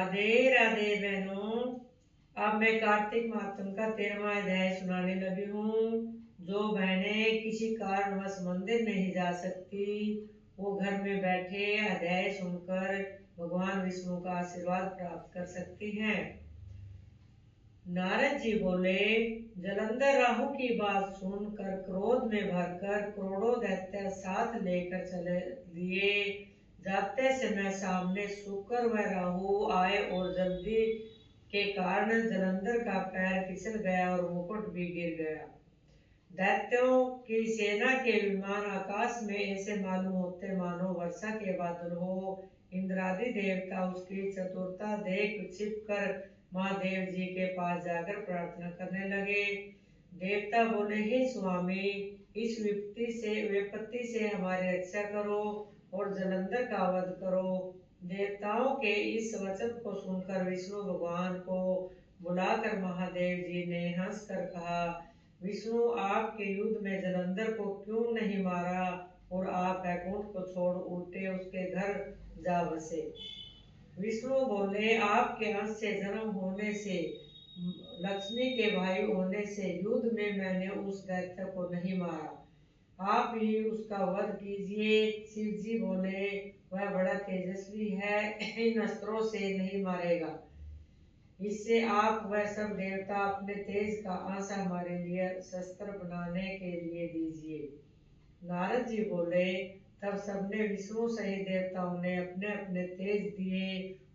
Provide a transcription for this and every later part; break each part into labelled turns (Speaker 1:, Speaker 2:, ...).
Speaker 1: राधे राधे बहनों। अब मैं कार्तिक मातम का 13वां अध्याय सुनाने लगी हूँ। जो बहनें किसी कारणवश मंदिर नहीं जा सकती वो घर में बैठे अध्याय सुनकर भगवान विष्णु का आशीर्वाद प्राप्त कर सकती हैं। नारद जी बोले, जलंधर राहु की बात सुनकर क्रोध में भरकर करोड़ों दैत्य साथ लेकर चले दिए। जाते समय सामने शुक्र व राहु आए और जल्दी के कारण जलंधर का पैर फिसल गया और मुकुट भी गिर गया। दैत्यों की सेना के विमान आकाश में ऐसे मालूम होते मानो वर्षा के बादल हो। इंद्रादि देवता उसकी चतुरता देख छिप कर महादेव जी के पास जाकर प्रार्थना करने लगे। देवता बोले, हे स्वामी, इस विपत्ति से हमारी रक्षा करो और जलंधर का वध करो। देवताओं के इस वचन को सुनकर विष्णु भगवान को बुलाकर महादेव जी ने हंसकर कहा, विष्णु, आपके युद्ध में जलंधर को क्यों नहीं मारा और आप बैकुंठ को छोड़ उल्टे उसके घर जा बसे। विष्णु बोले, आपके अंश से जन्म होने से, लक्ष्मी के भाई होने से युद्ध में मैंने उस दैत्य को नहीं मारा, आप ही उसका वध कीजिए। शिव जी बोले, वह बड़ा तेजस्वी है, इन अस्त्रों से नहीं मारेगा। इससे आप वह सब देवता अपने तेज का अंश हमारे लिए शस्त्र बनाने के लिए दीजिए। नारद जी बोले, तब सबने विष्णु सहित देवताओं ने अपने अपने तेज दिए।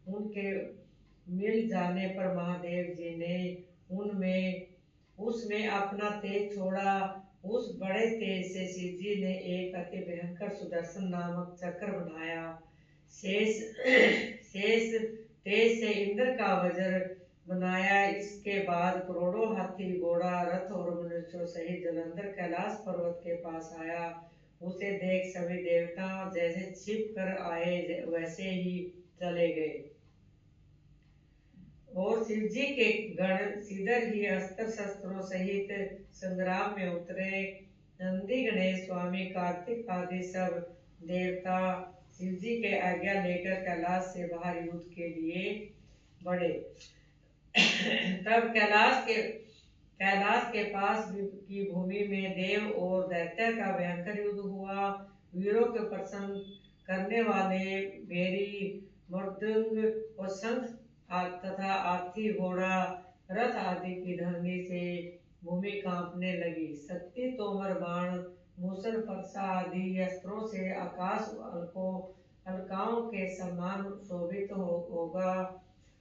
Speaker 1: उनके मिल जाने पर महादेव जी ने उसमें अपना तेज छोड़ा। उस बड़े तेज से शिव जी ने एक अति भयंकर सुदर्शन नामक चक्र बनाया। शेष तेज से इंद्र का वज्र बनाया। इसके बाद करोड़ों हाथी, घोड़ा, रथ और मनुष्यों सहित जलंधर कैलाश पर्वत के पास आया। उसे देख सभी देवता जैसे छिप कर आए वैसे ही चले गए और शिव जी के गण सीधर ही अस्त्र शस्त्रों सहित संग्राम में उतरे। नंदी, गणेश, स्वामी कार्तिक आदि सब देवता शिव जी के आज्ञा लेकर कैलाश से बाहर युद्ध के लिए बढ़े। तब कैलाश के पास की भूमि में देव और दैत्य का भयंकर युद्ध हुआ। वीरों के प्रसन्न करने वाले भेरी, मृदंग और शंख तथा हाथी, घोड़ा, रथ आदि की ध्वनि से भूमि कांपने लगी। शक्ति तोमर, बाण, मूसल, फरसा आदि अस्त्रों से आकाश अलकाओं के समान शोभित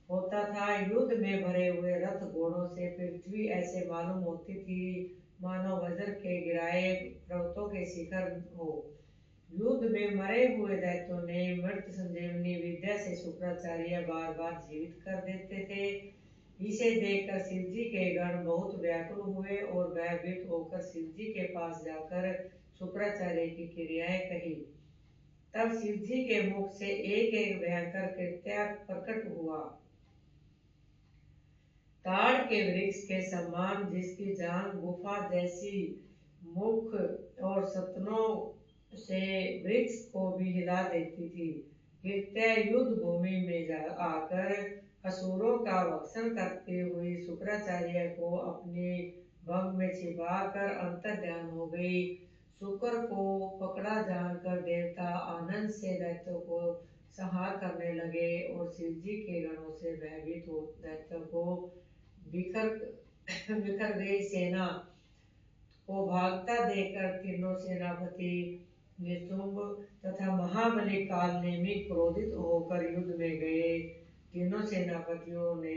Speaker 1: होता था। युद्ध में भरे हुए रथ घोड़ों से पृथ्वी ऐसे मालूम होती थी मानो वज्र के गिराए पर्वतों के शिखर हो। युद्ध में मरे हुए दैत्यों ने मृत संजीवनी विद्या से शुक्राचार्य बार बार जीवित कर देते थे। इसे देखकर शिव जी के गण बहुत व्याकुल हुए और भयभीत होकर शिव जी के पास जाकर शुक्राचार्य की क्रियाएं कही। तब शिव जी के मुख से एक एक भयंकर कृत्य प्रकट हुआ। ताड़ के वृक्ष के समान जिसकी जांघ गुफा जैसी, मुख और सतनों से वृक्ष को भी हिला देती थी। कृत्य युद्ध भूमि में आकर असुरों का भक्षण करते हुए शुक्राचार्य को अपने भंग में छिपाकर अंतर्ध्यान हो गई। शुक्र को पकड़ा जानकर देवता आनंद से दैत्यों को संहार करने लगे और शिव जी के गणों से भयभीत हो दैत्यों को बिखर गई सेना को भागता देखकर तीनों सेनापति निशुंभ तथा महाबली काल नेमि क्रोधित होकर युद्ध में गए। तीनों सेनापतियों ने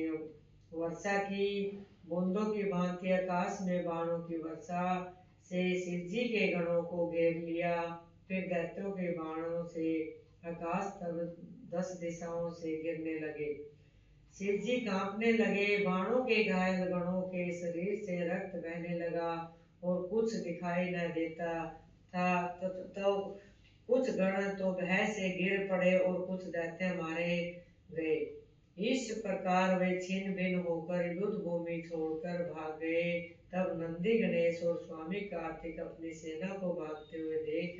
Speaker 1: वर्षा की, बूंदों की भांति आकाश में बाणों की वर्षा से शिव जी के गणों को घेर लिया। फिर दैत्यों के बाणों से आकाश तक 10 दिशाओं से गिरने लगे। शिव जी कांपने लगे। बाणों के घायल गणों के शरीर से रक्त बहने लगा और कुछ दिखाई न देता था। तो कुछ गण तो भय से गिर पड़े और कुछ दैत्य मारे गए। इस प्रकार वे छिन्न भिन्न होकर युद्ध भूमि छोड़कर भाग गए। तब नंदी, गणेश और स्वामी कार्तिक अपनी सेना को भागते हुए देख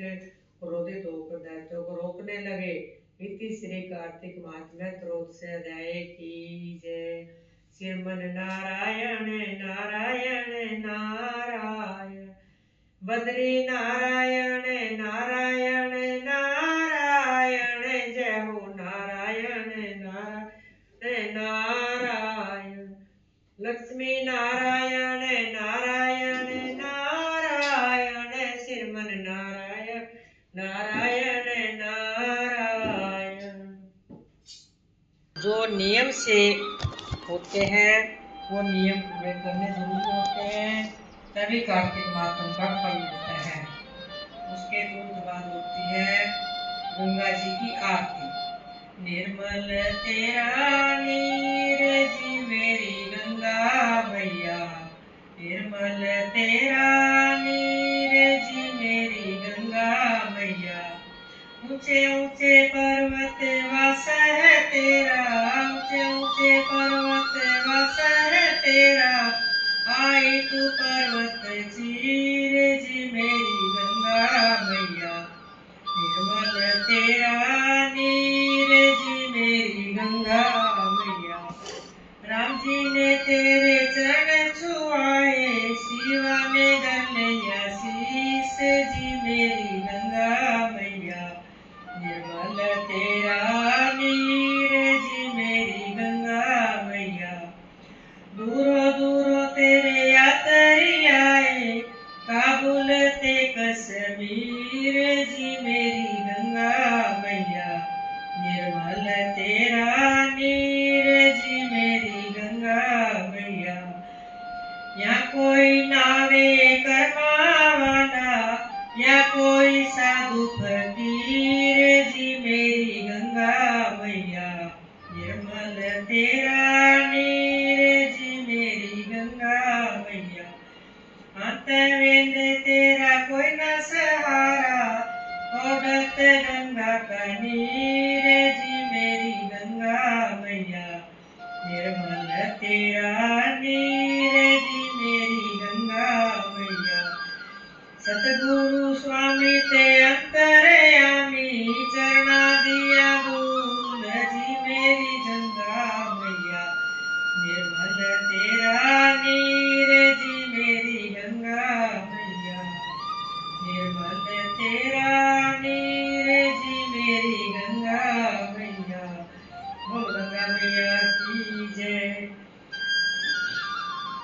Speaker 1: क्रोधित होकर दैत्यों को रोकने लगे। इति श्री कार्तिक महात्म्य स्तोत्र अध्याय की जय। श्रीमन नारायण नारायण नारायण, बद्री नारायण नारायण नारायण, जय हो नारायण नारायण नारायण, लक्ष्मी नारायण नारायण नारायण, श्रीमन नारायण नारायण नारायण। जो नियम से होते हैं वो नियम पूरे करने जरूरी होते हैं, तभी कार्तिक मातम का फल मिलता है। उसके तुरंत बाद होती है गंगा जी की आरती। निर्मल तेरा नीरज मेरी गंगा मैया, निर्मल तेरा नीरज मेरी गंगा मैया, ऊंचे ऊंचे पर्वत वास है तेरा, ऊंचे ऊंचे पर्वत वास है तेरा, आई तू पर्वत चीर जी मेरी गंगा मैया, निर्मल तेरा नीर जी मेरी गंगा मैया। राम जी ने तेरे चरण छुआए, शिवा ने धर लिया शीस जी मेरी गंगा मैया, निर्मल तेरा नीर जी मेरी गंगा मैया। दूरों दूरों तेरे यात्री आए, काबुल ते कश्मीर जी मेरी गंगा मैया, निर्मल तेरा नीर जी मेरी गंगा मैया। या कोई नावे करमावाना, या कोई साधु फकीर जी मेरी गंगा मैया, निर्मल तेरा नीर जी मेरी गंगा मैया। अंत वेद तेरा कोई न सहारा, ओढ़त गंगा का नीर जी मेरी गंगा मैया, निर्मल तेरा नीर जी मेरी गंगा मैया। सतगुरु स्वामी ते अंतरयामी, चरणा दिया धूल जी मेरी गंगा मैया, निर्मल तेरा नीर जी मेरी गंगा मैया, निर्मल तेरा नीर जी मेरी गंगा मैया। बोल गंगा मैया की जय।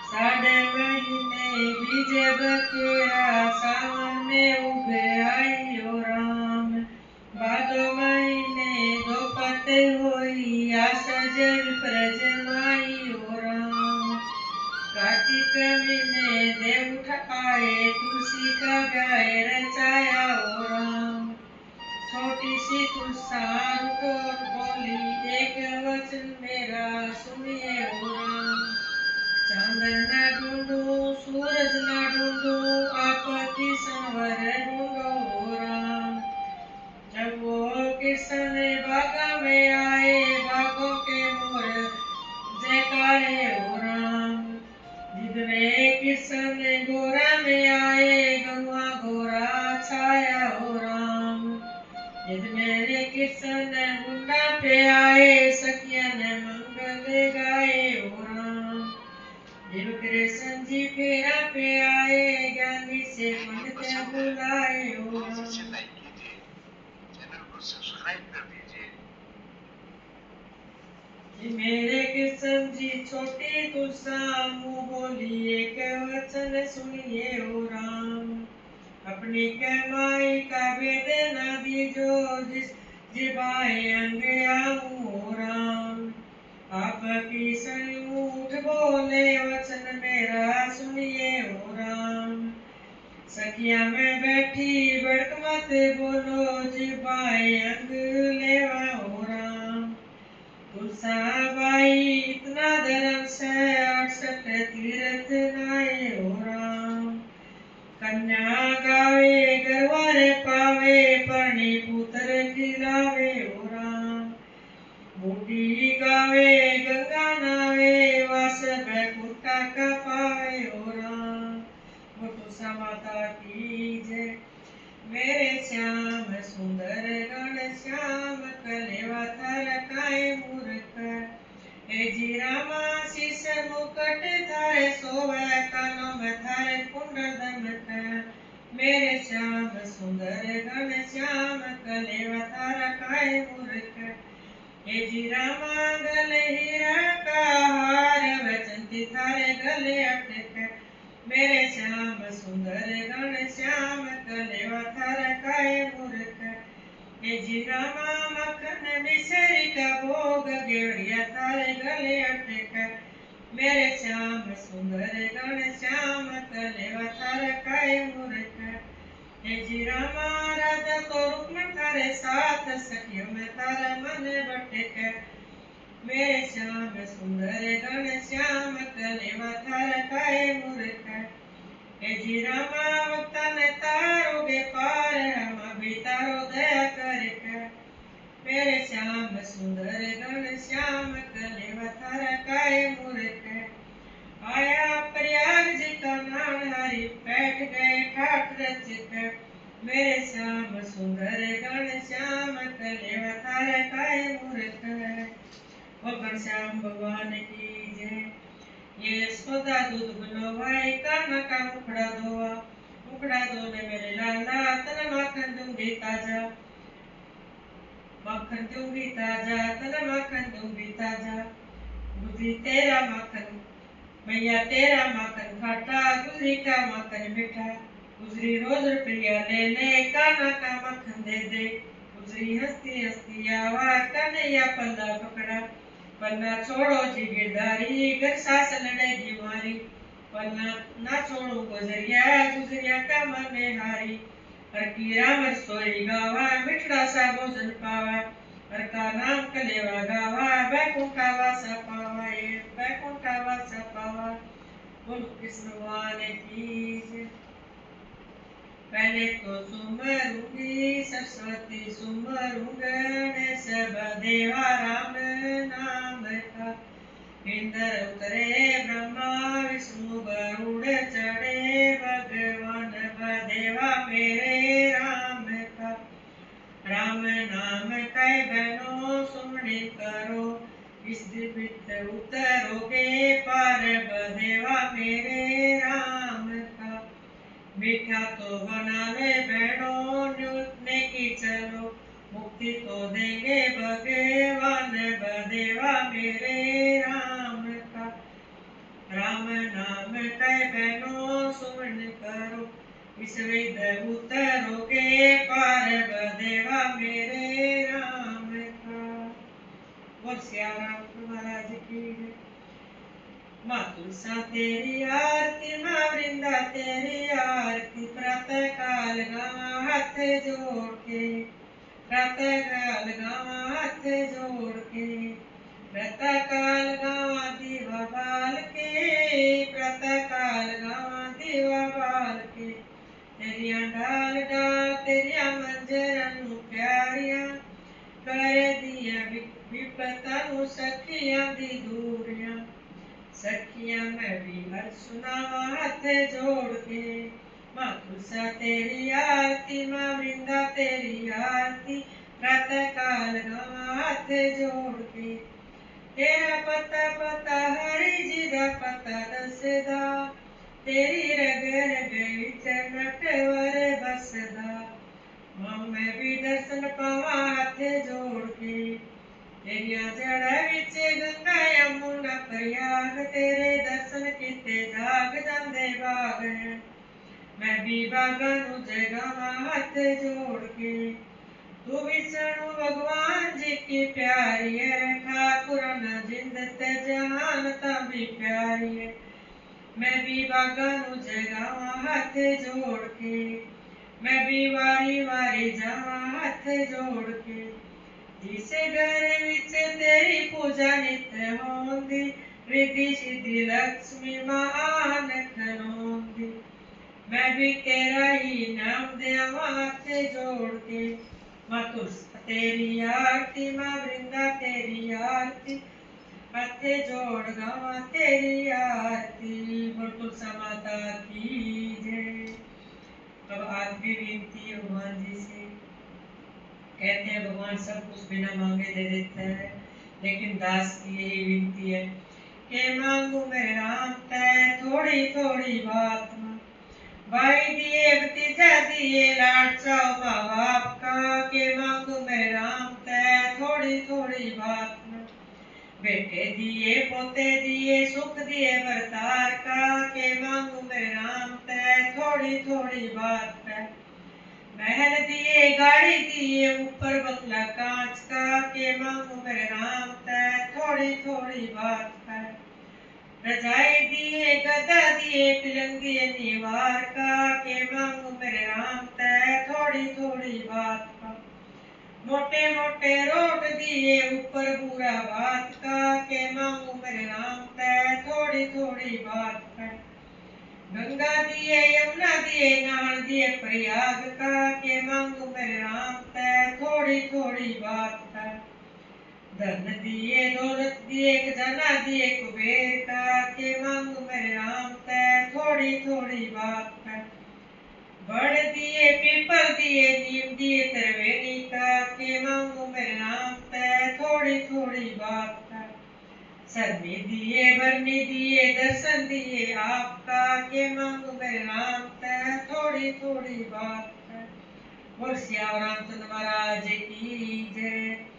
Speaker 1: साढ़े महीने बीज बकेरा, सावन में उग आई ओ राम, भादो महीने दो पते होई, आसज विप्रज माई ओ राम। कार्तिक महीने देव उठ आए, तुलसी का गाय रचाया ओ राम। छोटी सी तुलसार को बोली, एक वचन मेरा सुनिए ओ राम। चांद न ढूंढू सूरज न ढूंढू, आपकी संवर ढूंढो ओ राम। जब वो कृष्ण बागा में आए, बागों के मोर जयकारे ओ राम। जिद में कृष्ण गोरा में आए, गौआ गोरा छाया ओ राम। जिद मेरे कृष्ण गुंडा पे आए, सखियन मंगल गाए ओ राम। जब कृष्ण जी फेरा पे आए, ज्ञानी से पंडित बुलाए ओ राम।
Speaker 2: चैनल को सब्सक्राइब कर दीजिए।
Speaker 1: मेरे कृष्ण जी छोटी तुलसा, मुँह बोली एक वचन सुनिए ओ राम। अपनी कमाई का भेद न दीजो, जिस जिबाए अंग आऊं ओ राम। आपकी संयूठ बोले वचन मेरा सुनिए ओ राम। सखिया में बैठी बड़क मत बोलो, जिबाए अंग लेवा ओ राम। तुलसा बाई इतना धर्म से 68 तीर्थ नाए ओ राम। कन्या गावे गरवर पावे, परणी पुत्र खिलावे ओ राम। बूढ़ी गावे गंगा नावे, वास बैकुंठा का पावे ओ राम। तुलसा माता की जय। मेरे श्याम सुंदर गण श्याम कल्याण हे जी रामा शीश मुकुट थारे सोवे, कानों में थारे कुंडल दमक, मेरे श्याम सुंदर घन श्याम, कलेवा थारा काहे मूर्ख। हे जी रामा गले हीरा का हार, वैजंती थारे गले अटक, मेरे श्याम सुंदर घन श्याम, कलेवा थारा काहे मूर्ख। हे जी रामा मक्खन मिश्री का भोग, गेवड़िया थारे गले अटक, मेरे श्याम सुंदर घन श्याम, कलेवा थारा काहे मूर्ख। हे जी रामा राधा तो रुक्मण थारे साथ, सखियों में तारा मन भटक, मेरे श्याम सुंदर घन श्याम, कलेवा थारा काहे मूर्ख। हे जी रामा भक्तन तारोगे पार, हम भी तारो दया करके, मेरे श्याम सुंदर घन श्याम, कलेवा थारा काहे मूर्ख। आया प्रयाग जी का नाम हरि, बैठ गए ठाठ रचित, मेरे श्याम सुंदर घन श्याम, कलेवा थारा काहे मूर्ख। वो घनश्याम भगवान की जय। ये यशोदा दूध बुलवाई, कान्हा का मुखड़ा धोआ, मुखड़ा धोने मेरे लाला, तन माखन दूंगी ताजा, माखन दूंगी ताजा, तन माखन दूंगी ताजा। गुजरी तेरा माखन मैया, तेरा माखन खाटा, गुजरी का माखन मीठा, गुजरी रोज रुपया ले ले, कान्हा का माखन दे दे। गुजरी हंसती हंसती आवा, कन्हैया पल्ला पकड़ा, पन्ना छोड़ो जी गिरधारी, घर सास लड़ेगी मारी, पन्ना ना छोड़ो गुजरिया, गुजरिया का मन हारी। हर की राम रसोई गावा, मिठड़ा सा भोजन पावा, हर का नाम कलेवा गावा, बैकुंठा वासा पावा, ये बैकुंठा वासा पावा। बोल कृष्ण भगवान की जय। पहले तो सुमरूंगी सरस्वती, सुमरूं गणेश देवा, राम नाम का, इंद्र उतरे ब्रह्मा विष्णु गरुड़ चढ़े, भगवान देवा मेरे राम का। राम नाम कै बहनो सुमनि करो, इस वित उतरोगे पार, बदेवा मेरे राम का। मीठा तो बना ले बहनों, न्यूटने की चलो, मुक्ति तो देंगे भगवान, बदेवा मेरे राम का। राम नाम कै बहनों सुमन करो, इस विद उतरोगे पार, बदेवा मेरे राम का। बोल सियाराम महाराज की जय। माँ तुलसा तेरी आरती, माँ वृंदा तेरी आरती, प्रातः काल गावा हाथ जोड़ के, प्रातः काल गावा हाथ जोड़ के, प्रातः काल गावा दीवा बाल के, प्रातः काल गावा दीवा बाल के। तेरिया डाल डाल तेरिया मंजरनु प्यारिया, कर दिया विपता नु सखियां दी दूरियां, सखियां मैं भी हर सुनावा हाथ जोड़ के। माँ तुलसा तेरी आरती, माँ वृंदा तेरी आरती, प्रातः काल गावा हाथ जोड़ के। तेरा पता पता हरि जी दा पता दसदा, तेरी रग रग विच नटवर बसदा, माँ मैं भी दर्शन पावा हाथ जोड़ के। तेरिया जड़ा विच गंगा यमुना प्रयाग, तेरे दर्शन किते जाग जांदे बाग है, मैं भी बागा नू जगावा हाथ जोड़ के। तू विष्णु भगवान जी की प्यारी है, ठाकुर न जिंद ते जहान तभी प्यारी है, मैं भी बागा नू जगावा हाथ जोड़ के। मैं भी वारी वारी जावा हाथ जोड़ के। जिस घर विच तेरी पूजा नित होंदी, रिद्धि सिद्धि लक्ष्मी मां आन खनोंदी, मैं भी तेरा ही नाम देवा हाथ जोड़ के। माँ तुलसी तेरी आरती, माँ वृंदा तेरी आरती, हाथ जोड़ गावा तेरी आरती। बोल तुलसा माता की जय। अब आखिरी विनती है भगवान जी से। कहते हैं भगवान सब कुछ बिना मांगे दे देता है, लेकिन दास की यही विनती है कि मांगू मेरे राम तै थोड़ी थोड़ी बात मां। भाई दिए भतीजा दिए लाड चाओ माँ बाप का, के मांगू मेरे राम तै थोड़ी थोड़ी बात मां। बेटे दिए पोते दिए सुख दिए बरतार का, के मांगू मेरे राम तै थोड़ी थोड़ी बात है। महल दिए गाड़ी दिए ऊपर बंगला कांच का, के मांगू मेरे राम तै थोड़ी थोड़ी बात है। रजाई दिए गदा दिए पिलंग दिए निवार का, के मांगू मेरे राम तै थोड़ी थोड़ी बात का। मोटे मोटे रोट दिए ऊपर बुरा बात का, के मांगू मेरे राम तै थोड़ी थोड़ी बात का। गंगा दिए यमुना दिए नाल दिए प्रयाग का, के मांगू मेरे राम तै थोड़ी थोड़ी बात का। धन दिए दौलत दिए खजाना दिए कुबेर का, के मांगू मेरे राम तै थोड़ी थोड़ी बात का। बड़ दिए पीपल दिए नीम दिए त्रिवेणी का, के मांगू मेरे राम तै थोड़ी थोड़ी बात का। सरनी दिए बरनी दिए दर्शन दिए आपका, के मांगू मेरे राम तै थोड़ी थोड़ी बात का। बोल सियावर रामचंद्र महाराज की जय।